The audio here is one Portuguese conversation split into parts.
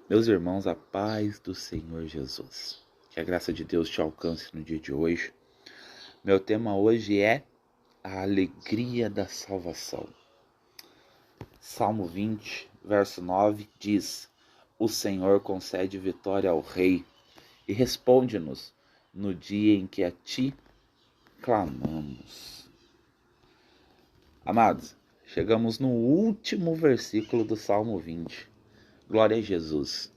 Meus irmãos, a paz do Senhor Jesus. Que a graça de Deus te alcance no dia de hoje. Meu tema hoje é a alegria da salvação. Salmo 20, verso 9 diz: O Senhor concede vitória ao rei e responde-nos no dia em que a ti clamamos. Amados, chegamos no último versículo do Salmo 20. Glória a Jesus.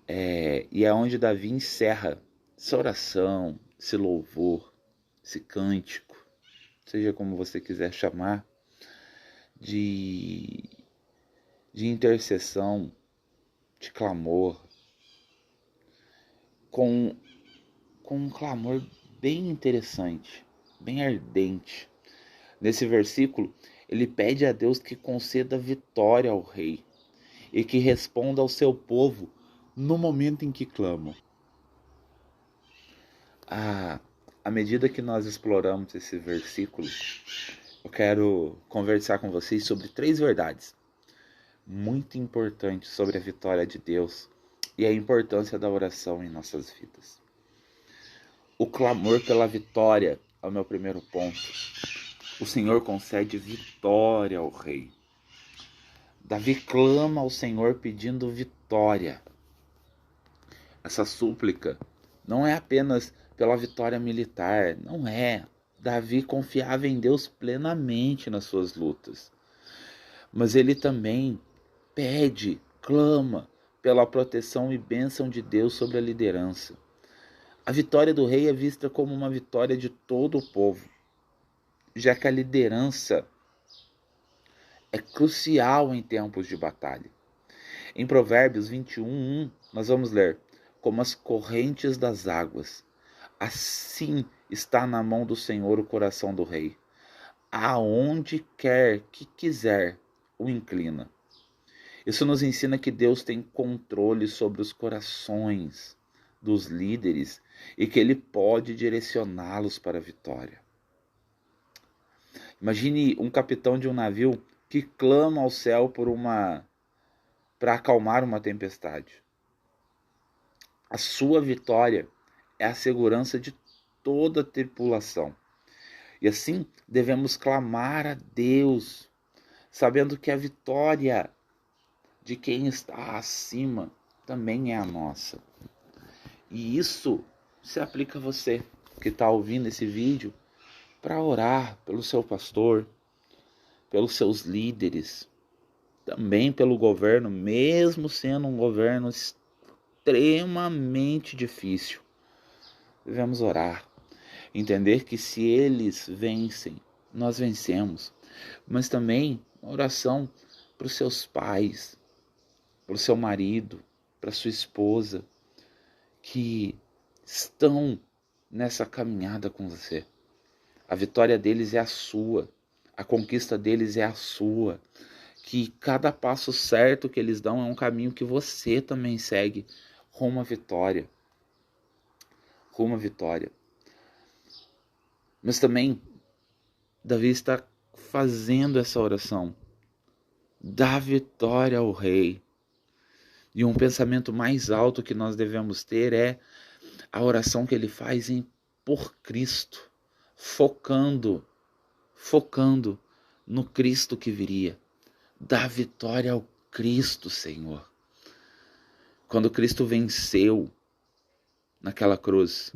E é onde Davi encerra essa oração, esse louvor, esse cântico, seja como você quiser chamar, de intercessão, de clamor, com um clamor bem interessante, bem ardente. Nesse versículo, ele pede a Deus que conceda vitória ao rei e que responda ao seu povo no momento em que clamam. À medida que nós exploramos esse versículo, eu quero conversar com vocês sobre 3 verdades muito importantes sobre a vitória de Deus e a importância da oração em nossas vidas. O clamor pela vitória é o meu primeiro ponto. O Senhor concede vitória ao rei. Davi clama ao Senhor pedindo vitória. Essa súplica não é apenas pela vitória militar, não é. Davi confiava em Deus plenamente nas suas lutas. Mas ele também pede, clama pela proteção e bênção de Deus sobre a liderança. A vitória do rei é vista como uma vitória de todo o povo, já que a liderança é crucial em tempos de batalha. Em Provérbios 21:1, nós vamos ler: como as correntes das águas, assim está na mão do Senhor o coração do rei. Aonde quer que quiser, o inclina. Isso nos ensina que Deus tem controle sobre os corações dos líderes e que Ele pode direcioná-los para a vitória. Imagine um capitão de um navio que clama ao céu para acalmar uma tempestade. A sua vitória é a segurança de toda a tripulação. E assim devemos clamar a Deus, sabendo que a vitória de quem está acima também é a nossa. E isso se aplica a você que está ouvindo esse vídeo para orar pelo seu pastor, pelos seus líderes, também pelo governo, mesmo sendo um governo extremamente difícil. Devemos orar, entender que se eles vencem, nós vencemos. Mas também oração para os seus pais, para o seu marido, para sua esposa, que estão nessa caminhada com você. A vitória deles é a sua, a conquista deles é a sua, que cada passo certo que eles dão é um caminho que você também segue rumo à vitória. Rumo à vitória. Mas também, Davi está fazendo essa oração. Dá vitória ao rei. E um pensamento mais alto que nós devemos ter é a oração que ele faz por Cristo, focando no Cristo que viria. Dá vitória ao Cristo, Senhor. Quando Cristo venceu naquela cruz,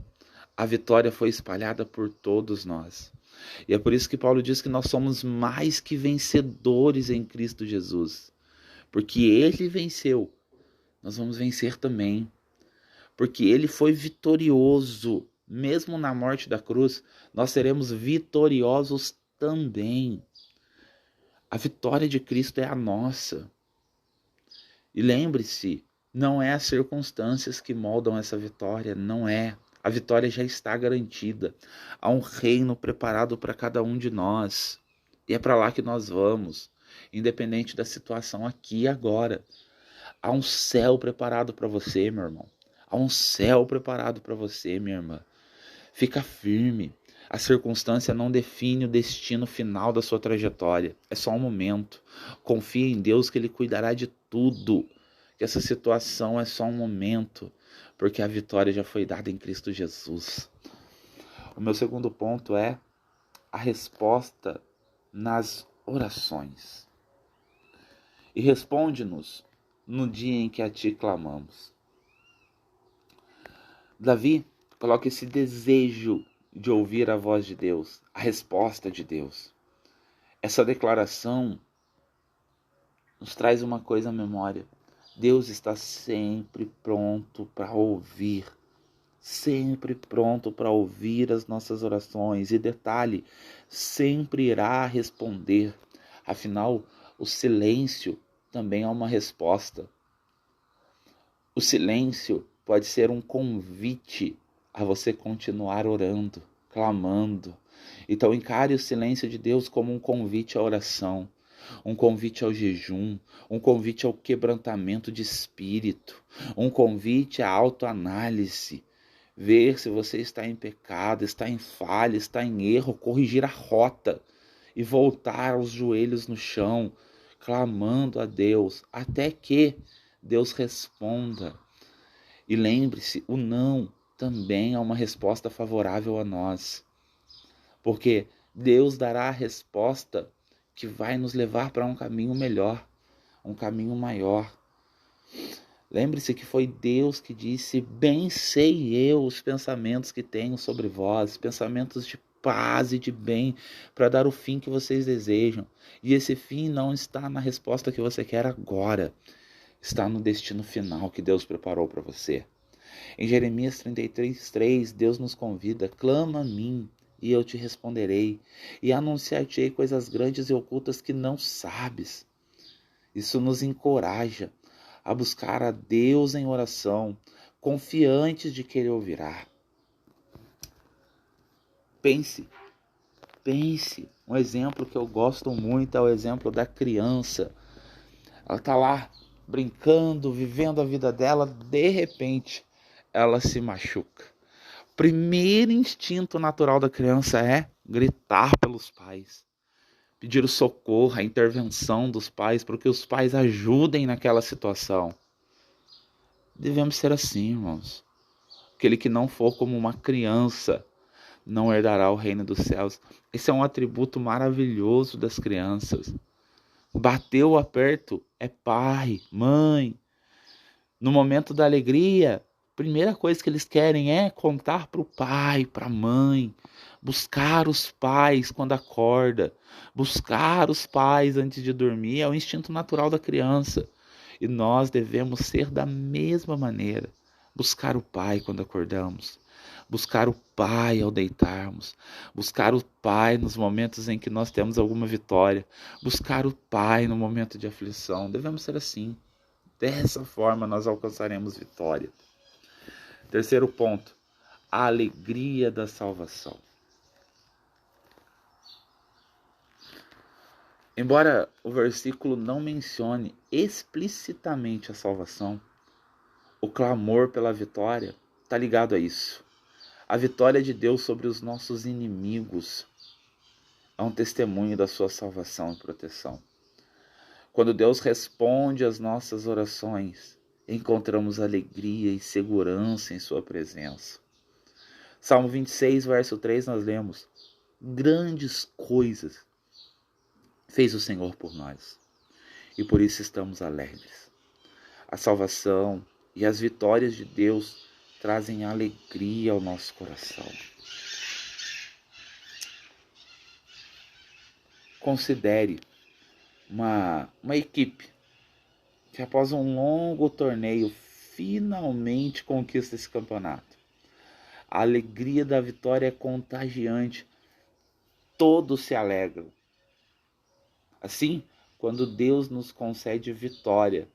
a vitória foi espalhada por todos nós. E é por isso que Paulo diz que nós somos mais que vencedores em Cristo Jesus. Porque ele venceu, nós vamos vencer também. Porque ele foi vitorioso. Mesmo na morte da cruz, nós seremos vitoriosos também. A vitória de Cristo é a nossa. E lembre-se, não é as circunstâncias que moldam essa vitória, não é. A vitória já está garantida. Há um reino preparado para cada um de nós. E é para lá que nós vamos, independente da situação aqui e agora. Há um céu preparado para você, meu irmão. Há um céu preparado para você, minha irmã. Fica firme. A circunstância não define o destino final da sua trajetória. É só um momento. Confia em Deus que Ele cuidará de tudo. que essa situação é só um momento, porque a vitória já foi dada em Cristo Jesus. O meu segundo ponto é a resposta nas orações. E responde-nos no dia em que a ti clamamos. Davi coloca esse desejo de ouvir a voz de Deus, a resposta de Deus. Essa declaração nos traz uma coisa à memória. Deus está sempre pronto para ouvir. Sempre pronto para ouvir as nossas orações. E detalhe, sempre irá responder. Afinal, o silêncio também é uma resposta. O silêncio pode ser um convite a você continuar orando, clamando. Então encare o silêncio de Deus como um convite à oração, um convite ao jejum, um convite ao quebrantamento de espírito, um convite à autoanálise. Ver se você está em pecado, está em falha, está em erro, corrigir a rota e voltar aos joelhos no chão, clamando a Deus, até que Deus responda. E lembre-se, o não também é uma resposta favorável a nós, porque Deus dará a resposta que vai nos levar para um caminho melhor, um caminho maior. Lembre-se que foi Deus que disse: bem sei eu os pensamentos que tenho sobre vós, pensamentos de paz e de bem, para dar o fim que vocês desejam. E esse fim não está na resposta que você quer agora, está no destino final que Deus preparou para você. Em Jeremias 33:3, Deus nos convida: clama a mim e eu te responderei, e anunciar-te-ei coisas grandes e ocultas que não sabes. Isso nos encoraja a buscar a Deus em oração, confiantes de que Ele ouvirá. Pense. Um exemplo que eu gosto muito é o exemplo da criança. Ela está lá brincando, vivendo a vida dela, de repente ela se machuca. O primeiro instinto natural da criança é gritar pelos pais, pedir o socorro, a intervenção dos pais, para que os pais ajudem naquela situação. Devemos ser assim, irmãos. Aquele que não for como uma criança não herdará o reino dos céus. Esse é um atributo maravilhoso das crianças. Bateu o aperto, é pai, mãe. No momento da alegria, a primeira coisa que eles querem é contar para o pai, para a mãe. Buscar os pais quando acorda. Buscar os pais antes de dormir é o instinto natural da criança. E nós devemos ser da mesma maneira. Buscar o pai quando acordamos. Buscar o pai ao deitarmos. Buscar o pai nos momentos em que nós temos alguma vitória. Buscar o pai no momento de aflição. Devemos ser assim. Dessa forma nós alcançaremos vitória. Terceiro ponto, a alegria da salvação. Embora o versículo não mencione explicitamente a salvação, o clamor pela vitória está ligado a isso. A vitória de Deus sobre os nossos inimigos é um testemunho da sua salvação e proteção. Quando Deus responde às nossas orações, encontramos alegria e segurança em sua presença. Salmo 26, verso 3, nós lemos: grandes coisas fez o Senhor por nós, e por isso estamos alegres. A salvação e as vitórias de Deus trazem alegria ao nosso coração. Considere uma equipe que após um longo torneio finalmente conquista esse campeonato. A alegria da vitória é contagiante. Todos se alegram. Assim, quando Deus nos concede vitória,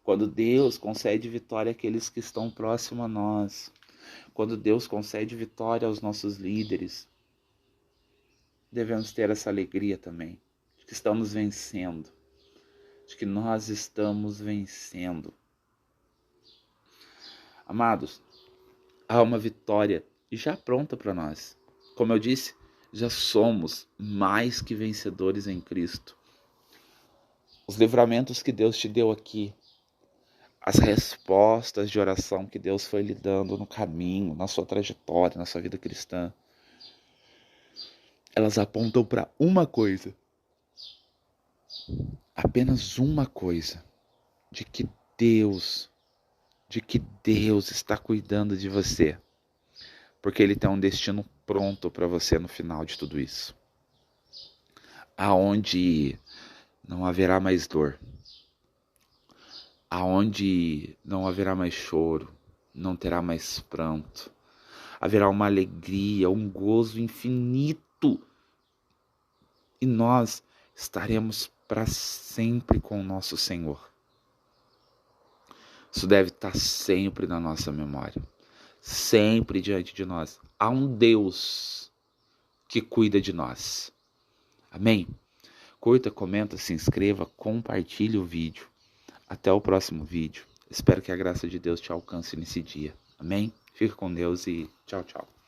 quando Deus concede vitória àqueles que estão próximos a nós, quando Deus concede vitória aos nossos líderes, devemos ter essa alegria também, de que estamos vencendo, de que nós estamos vencendo. Amados, há uma vitória já pronta para nós. Como eu disse, já somos mais que vencedores em Cristo. Os livramentos que Deus te deu aqui as respostas de oração que Deus foi lhe dando no caminho, na sua trajetória, na sua vida cristã, elas apontam para uma coisa, apenas uma coisa, de que Deus está cuidando de você, porque Ele tem um destino pronto para você no final de tudo isso, aonde não haverá mais dor, aonde não haverá mais choro, não terá mais pranto, haverá uma alegria, um gozo infinito, e nós estaremos para sempre com o nosso Senhor. Isso deve estar sempre na nossa memória, sempre diante de nós. Há um Deus que cuida de nós. Amém? Curta, comenta, se inscreva, compartilhe o vídeo. Até o próximo vídeo. Espero que a graça de Deus te alcance nesse dia. Amém? Fica com Deus e tchau, tchau.